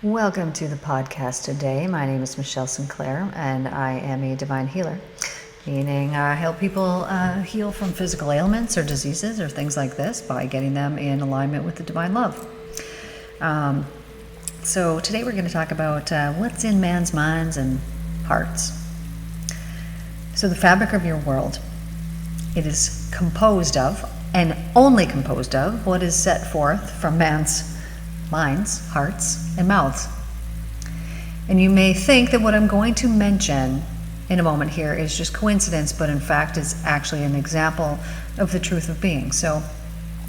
Welcome to the podcast today. My name is Michelle Sinclair, and I am a divine healer, meaning I help people heal from physical ailments or diseases or things like this by getting them in alignment with the divine love. So today we're going to talk about what's in man's minds and hearts. So the fabric of your world, it is composed of, and only composed of, what is set forth from man's minds, hearts, and mouths. And you may think that what I'm going to mention in a moment here is just coincidence, but in fact is actually an example of the truth of being. So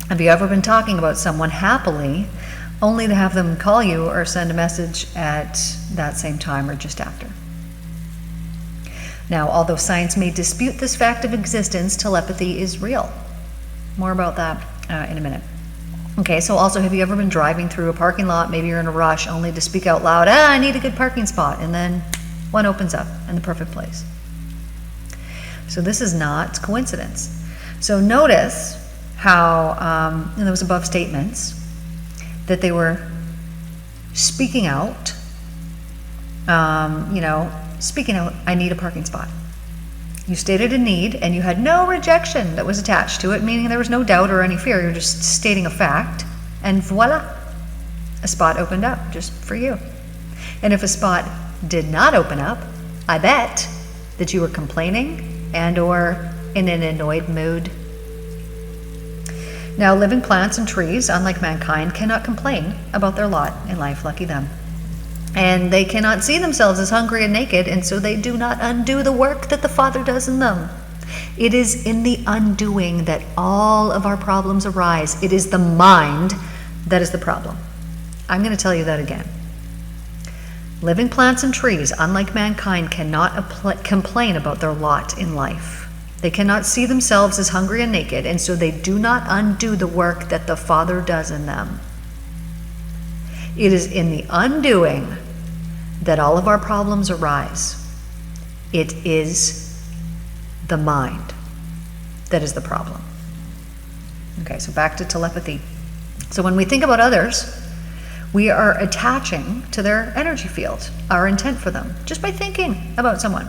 have you ever been talking about someone happily only to have them call you or send a message at that same time or just after? Now, although science may dispute this fact of existence, telepathy is real. More about that in a minute. Okay, so also, have you ever been driving through a parking lot, maybe you're in a rush, only to speak out loud, I need a good parking spot, and then one opens up in the perfect place? So this is not coincidence. So notice how in those above statements that they were speaking out, speaking out, I need a parking spot. You stated a need, and you had no rejection that was attached to it, meaning there was no doubt or any fear. You're just stating a fact, and voila, a spot opened up just for you. And if a spot did not open up, I bet that you were complaining and or in an annoyed mood. Now, living plants and trees, unlike mankind, cannot complain about their lot in life. Lucky them. And they cannot see themselves as hungry and naked, and so they do not undo the work that the Father does in them. It is in the undoing that all of our problems arise. It is the mind that is the problem. I'm going to tell you that again. Living plants and trees, unlike mankind, cannot complain about their lot in life. They cannot see themselves as hungry and naked, and so they do not undo the work that the Father does in them. It is in the undoing that all of our problems arise. It is the mind that is the problem. Okay, so back to telepathy. So when we think about others, we are attaching to their energy field, our intent for them, just by thinking about someone.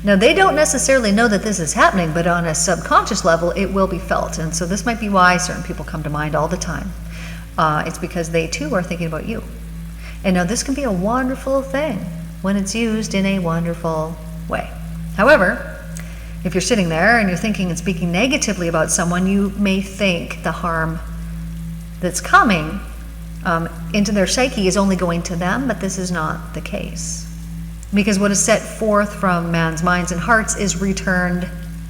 Now, they don't necessarily know that this is happening, but on a subconscious level, it will be felt. And so this might be why certain people come to mind all the time. It's because they too are thinking about you. And now this can be a wonderful thing when it's used in a wonderful way. However, if you're sitting there and you're thinking and speaking negatively about someone, you may think the harm that's coming into their psyche is only going to them, but this is not the case. Because what is set forth from man's minds and hearts is returned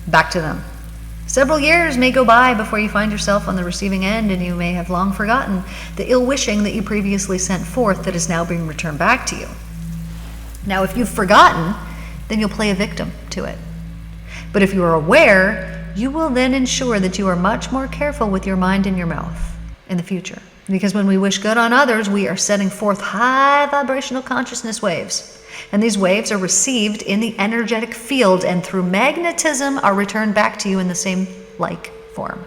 back to them. Several years may go by before you find yourself on the receiving end, and you may have long forgotten the ill wishing that you previously sent forth that is now being returned back to you. Now, if you've forgotten, then you'll play a victim to it. But if you are aware, you will then ensure that you are much more careful with your mind and your mouth in the future. Because when we wish good on others, we are setting forth high vibrational consciousness waves. And these waves are received in the energetic field and through magnetism are returned back to you in the same like form.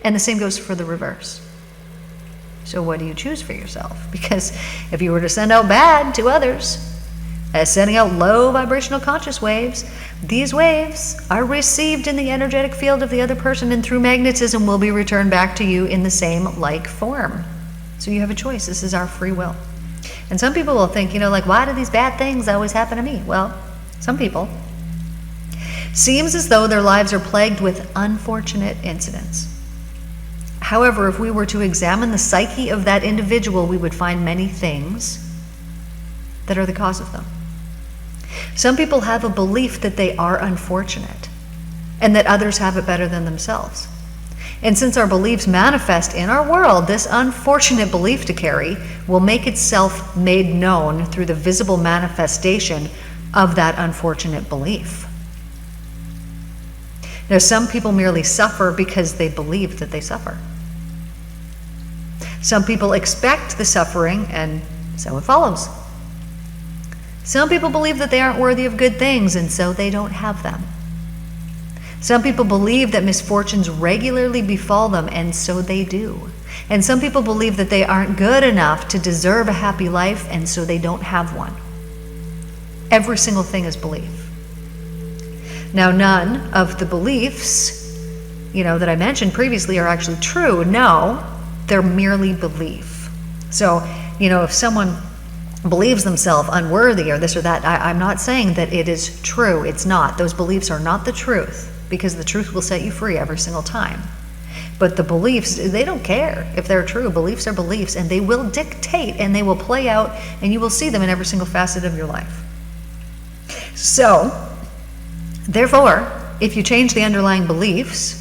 And the same goes for the reverse. So what do you choose for yourself? Because if you were to send out bad to others, as sending out low vibrational conscious waves, these waves are received in the energetic field of the other person and through magnetism will be returned back to you in the same like form. So you have a choice. This is our free will. And some people will think, why do these bad things always happen to me? Well, some people seems as though their lives are plagued with unfortunate incidents. However, if we were to examine the psyche of that individual, we would find many things that are the cause of them. Some people have a belief that they are unfortunate and that others have it better than themselves. And since our beliefs manifest in our world, this unfortunate belief to carry will make itself made known through the visible manifestation of that unfortunate belief. Now, some people merely suffer because they believe that they suffer. Some people expect the suffering, and so it follows. Some people believe that they aren't worthy of good things, and so they don't have them. Some people believe that misfortunes regularly befall them, and so they do. And some people believe that they aren't good enough to deserve a happy life, and so they don't have one. Every single thing is belief. Now, none of the beliefs, that I mentioned previously are actually true. No, they're merely belief. So, if someone believes themselves unworthy or this or that, I'm not saying that it is true. It's not. Those beliefs are not the truth, because the truth will set you free every single time. But the beliefs, they don't care if they're true. Beliefs are beliefs, and they will dictate, and they will play out, and you will see them in every single facet of your life. So, therefore, if you change the underlying beliefs,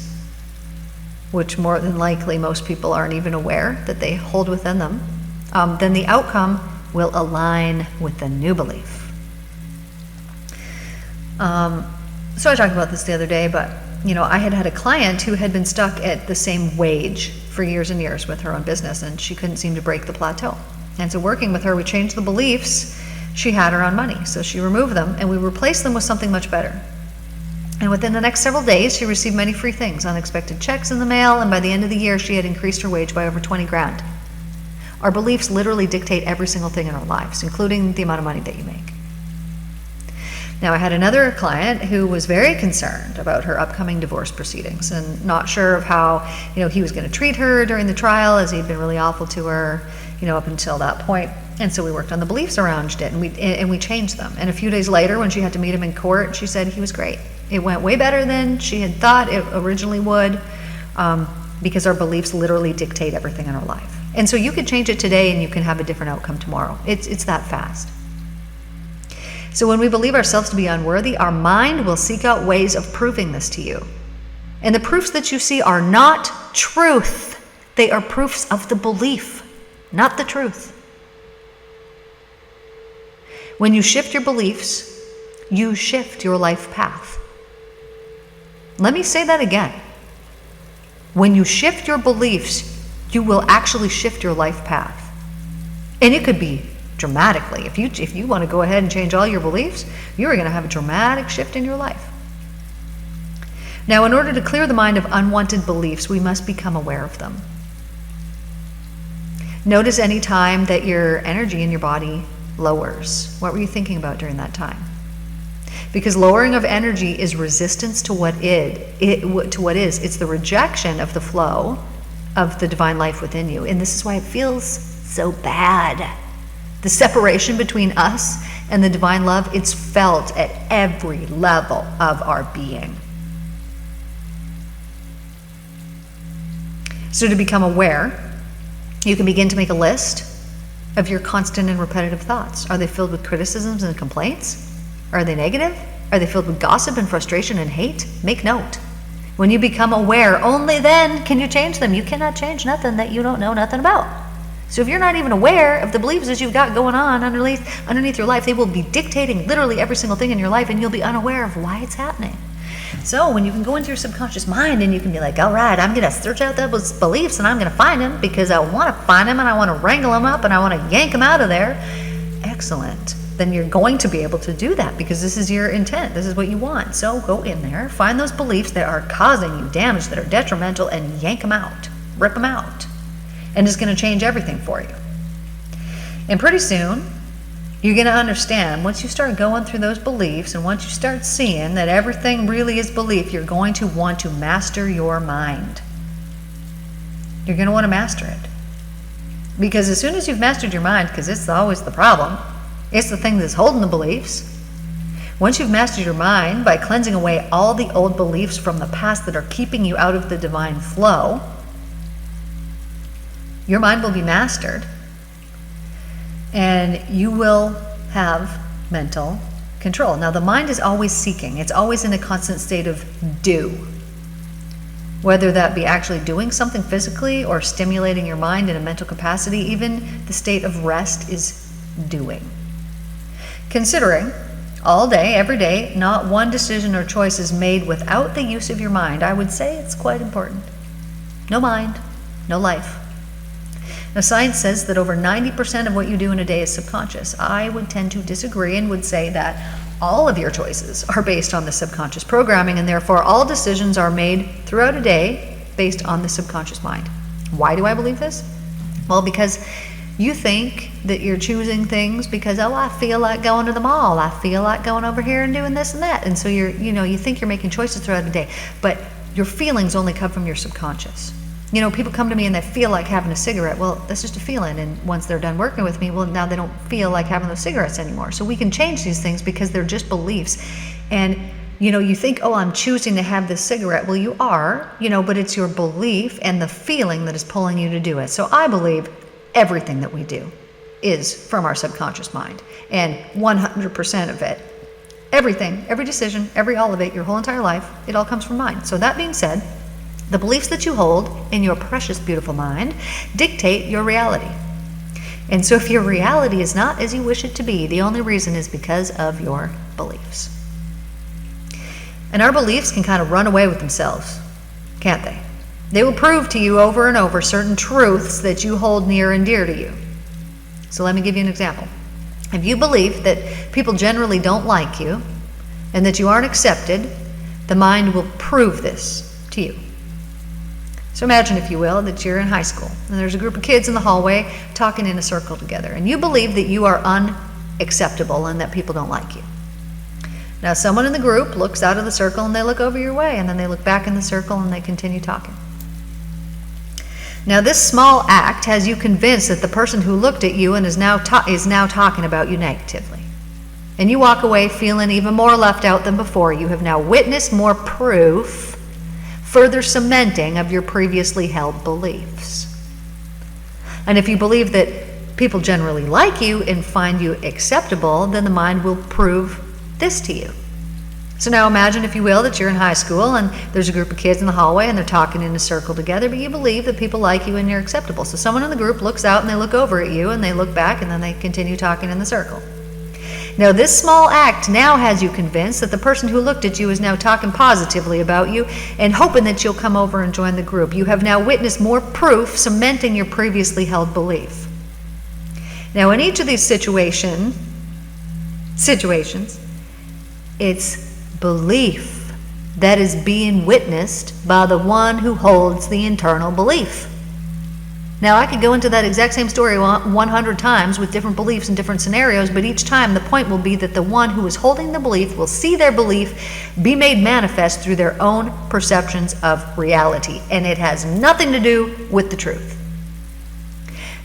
which more than likely most people aren't even aware that they hold within them, then the outcome will align with the new belief. So I talked about this the other day, but I had a client who had been stuck at the same wage for years and years with her own business, and she couldn't seem to break the plateau. And so working with her, we changed the beliefs she had around money. So she removed them, and we replaced them with something much better. And within the next several days, she received many free things, unexpected checks in the mail, and by the end of the year, she had increased her wage by over 20 grand. Our beliefs literally dictate every single thing in our lives, including the amount of money that you make. Now, I had another client who was very concerned about her upcoming divorce proceedings and not sure of how, he was going to treat her during the trial, as he'd been really awful to her, up until that point. And so we worked on the beliefs around it, and we changed them. And a few days later, when she had to meet him in court, she said he was great. It went way better than she had thought it originally would, because our beliefs literally dictate everything in our life. And so you could change it today, and you can have a different outcome tomorrow. It's that fast. So when we believe ourselves to be unworthy, our mind will seek out ways of proving this to you. And the proofs that you see are not truth. They are proofs of the belief, not the truth. When you shift your beliefs, you shift your life path. Let me say that again. When you shift your beliefs, you will actually shift your life path. And it could be dramatically. If you want to go ahead and change all your beliefs, you are going to have a dramatic shift in your life. Now, in order to clear the mind of unwanted beliefs, we must become aware of them. Notice any time that your energy in your body lowers. What were you thinking about during that time? Because lowering of energy is resistance to what is. It's the rejection of the flow of the divine life within you. And this is why it feels so bad. The separation between us and the divine love, it's felt at every level of our being. So to become aware, you can begin to make a list of your constant and repetitive thoughts. Are they filled with criticisms and complaints? Are they negative? Are they filled with gossip and frustration and hate? Make note. When you become aware, only then can you change them. You cannot change nothing that you don't know nothing about. So if you're not even aware of the beliefs that you've got going on underneath your life, they will be dictating literally every single thing in your life, and you'll be unaware of why it's happening. So when you can go into your subconscious mind and you can be like, all right, I'm going to search out those beliefs and I'm going to find them because I want to find them and I want to wrangle them up and I want to yank them out of there. Excellent. Then you're going to be able to do that because this is your intent. This is what you want. So go in there, find those beliefs that are causing you damage, that are detrimental, and yank them out. Rip them out. And it's going to change everything for you. And pretty soon, you're going to understand, once you start going through those beliefs and once you start seeing that everything really is belief, you're going to want to master your mind. You're going to want to master it. Because as soon as you've mastered your mind, because it's always the problem, it's the thing that's holding the beliefs. Once you've mastered your mind by cleansing away all the old beliefs from the past that are keeping you out of the divine flow, your mind will be mastered and you will have mental control. Now, the mind is always seeking. It's always in a constant state of do. Whether that be actually doing something physically or stimulating your mind in a mental capacity, even the state of rest is doing. Considering all day, every day, not one decision or choice is made without the use of your mind, I would say it's quite important. No mind, no life. Now, science says that over 90% of what you do in a day is subconscious. I would tend to disagree and would say that all of your choices are based on the subconscious programming, and therefore all decisions are made throughout a day based on the subconscious mind. Why do I believe this? Well, because you think that you're choosing things because, oh, I feel like going to the mall. I feel like going over here and doing this and that. And so you think you're making choices throughout the day. But your feelings only come from your subconscious. People come to me and they feel like having a cigarette. Well, that's just a feeling. And once they're done working with me, well, now they don't feel like having those cigarettes anymore. So we can change these things because they're just beliefs. And you think, oh, I'm choosing to have this cigarette. Well, you are, but it's your belief and the feeling that is pulling you to do it. So I believe everything that we do is from our subconscious mind. And 100% of it, everything, every decision, all of it, your whole entire life, it all comes from mind. So that being said, the beliefs that you hold in your precious, beautiful mind dictate your reality. And so if your reality is not as you wish it to be, the only reason is because of your beliefs. And our beliefs can kind of run away with themselves, can't they? They will prove to you over and over certain truths that you hold near and dear to you. So let me give you an example. If you believe that people generally don't like you and that you aren't accepted, the mind will prove this to you. So imagine, if you will, that you're in high school and there's a group of kids in the hallway talking in a circle together, and you believe that you are unacceptable and that people don't like you. Now, someone in the group looks out of the circle and they look over your way, and then they look back in the circle and they continue talking. Now, this small act has you convinced that the person who looked at you and is now talking about you negatively. And you walk away feeling even more left out than before. You have now witnessed more proof, further cementing of your previously held beliefs. And if you believe that people generally like you and find you acceptable, then the mind will prove this to you. So now imagine, if you will, that you're in high school and there's a group of kids in the hallway and they're talking in a circle together, but you believe that people like you and you're acceptable. So someone in the group looks out and they look over at you and they look back and then they continue talking in the circle. Now, this small act now has you convinced that the person who looked at you is now talking positively about you and hoping that you'll come over and join the group. You have now witnessed more proof cementing your previously held belief. Now, in each of these situations, it's belief that is being witnessed by the one who holds the internal belief. Now, I could go into that exact same story 100 times with different beliefs and different scenarios, but each time the point will be that the one who is holding the belief will see their belief be made manifest through their own perceptions of reality, and it has nothing to do with the truth.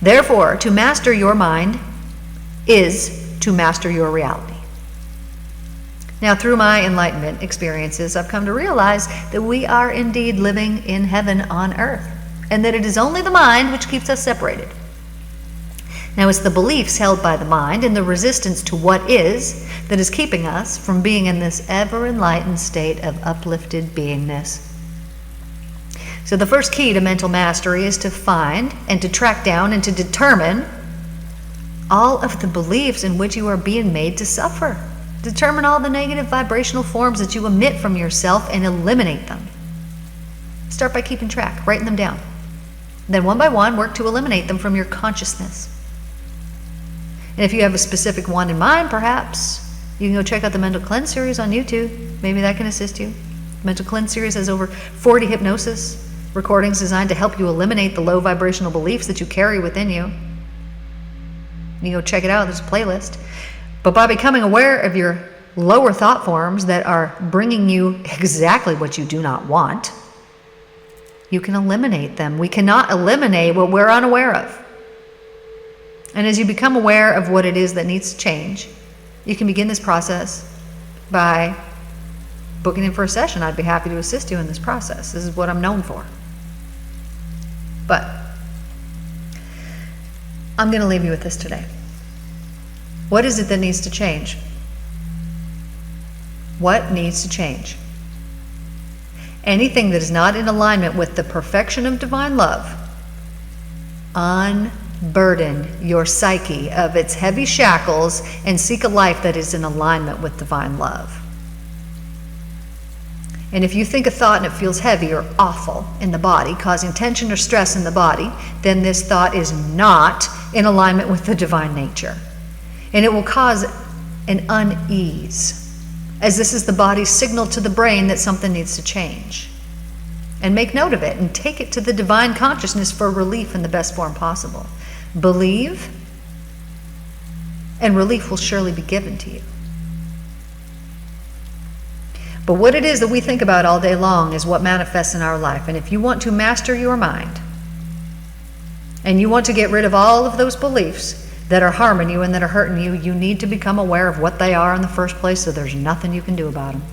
Therefore, to master your mind is to master your reality. Now, through my enlightenment experiences, I've come to realize that we are indeed living in heaven on earth, and that it is only the mind which keeps us separated. Now, it's the beliefs held by the mind and the resistance to what is that is keeping us from being in this ever-enlightened state of uplifted beingness. So the first key to mental mastery is to find and to track down and to determine all of the beliefs in which you are being made to suffer. Determine all the negative vibrational forms that you emit from yourself and eliminate them. Start by keeping track, writing them down. Then one by one, work to eliminate them from your consciousness. And if you have a specific one in mind, perhaps, you can go check out the Mental Cleanse series on YouTube. Maybe that can assist you. The Mental Cleanse series has over 40 hypnosis recordings designed to help you eliminate the low vibrational beliefs that you carry within you. You can go check it out. There's a playlist. But by becoming aware of your lower thought forms that are bringing you exactly what you do not want, you can eliminate them. We cannot eliminate what we're unaware of. And as you become aware of what it is that needs to change, you can begin this process by booking in for a session. I'd be happy to assist you in this process. This is what I'm known for. But I'm going to leave you with this today. What is it that needs to change? What needs to change? Anything that is not in alignment with the perfection of divine love, unburden your psyche of its heavy shackles and seek a life that is in alignment with divine love. And if you think a thought and it feels heavy or awful in the body, causing tension or stress in the body, then this thought is not in alignment with the divine nature. And it will cause an unease, as this is the body's signal to the brain that something needs to change. and make note of it and take it to the divine consciousness for relief in the best form possible. Believe, and relief will surely be given to you. But what it is that we think about all day long is what manifests in our life. And if you want to master your mind, and you want to get rid of all of those beliefs that are harming you and that are hurting you, you need to become aware of what they are in the first place, so there's nothing you can do about them.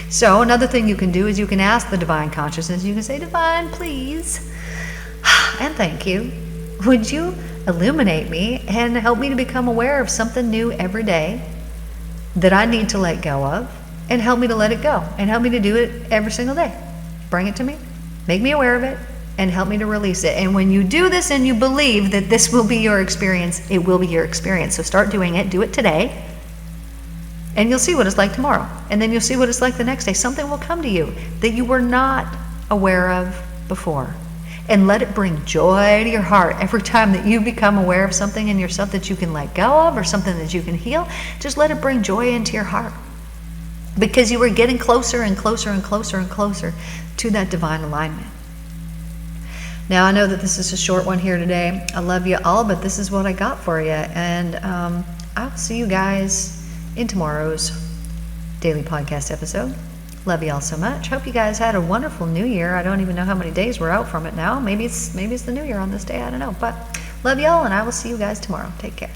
So another thing you can do is you can ask the divine consciousness, you can say, Divine, please, and thank you, would you illuminate me and help me to become aware of something new every day that I need to let go of, and help me to let it go, and help me to do it every single day. Bring it to me, make me aware of it, and help me to release it. And when you do this and you believe that this will be your experience, it will be your experience. So start doing it. Do it today. And you'll see what it's like tomorrow. And then you'll see what it's like the next day. Something will come to you that you were not aware of before. And let it bring joy to your heart every time that you become aware of something in yourself that you can let go of, or something that you can heal. Just let it bring joy into your heart. Because you are getting closer and closer and closer and closer to that divine alignment. Now, I know that this is a short one here today. I love you all, but this is what I got for you. And I'll see you guys in tomorrow's daily podcast episode. Love you all so much. Hope you guys had a wonderful new year. I don't even know how many days we're out from it now. Maybe it's the new year on this day. I don't know. But love y'all, and I will see you guys tomorrow. Take care.